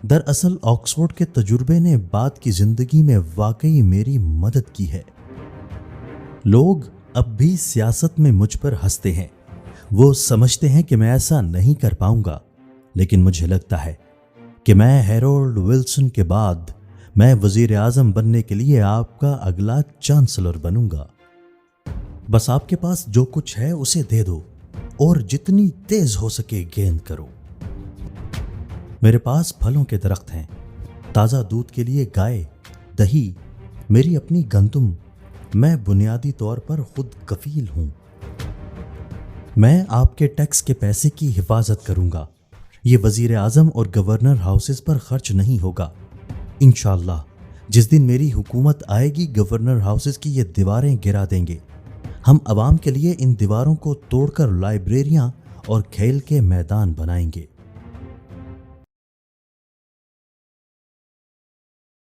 دراصل آکسفورڈ کے تجربے نے بعد کی زندگی میں واقعی میری مدد کی ہے۔ لوگ اب بھی سیاست میں مجھ پر ہنستے ہیں، وہ سمجھتے ہیں کہ میں ایسا نہیں کر پاؤں گا، لیکن مجھے لگتا ہے کہ میں ہیرولڈ ولسن کے بعد میں وزیر اعظم بننے کے لیے آپ کا اگلا چانسلر بنوں گا۔ بس آپ کے پاس جو کچھ ہے اسے دے دو اور جتنی تیز ہو سکے گیند کرو۔ میرے پاس پھلوں کے درخت ہیں، تازہ دودھ کے لیے گائے، دہی، میری اپنی گندم، میں بنیادی طور پر خود کفیل ہوں۔ میں آپ کے ٹیکس کے پیسے کی حفاظت کروں گا، یہ وزیر اعظم اور گورنر ہاؤسز پر خرچ نہیں ہوگا۔ انشاءاللہ جس دن میری حکومت آئے گی گورنر ہاؤسز کی یہ دیواریں گرا دیں گے، ہم عوام کے لیے ان دیواروں کو توڑ کر لائبریریاں اور کھیل کے میدان بنائیں گے۔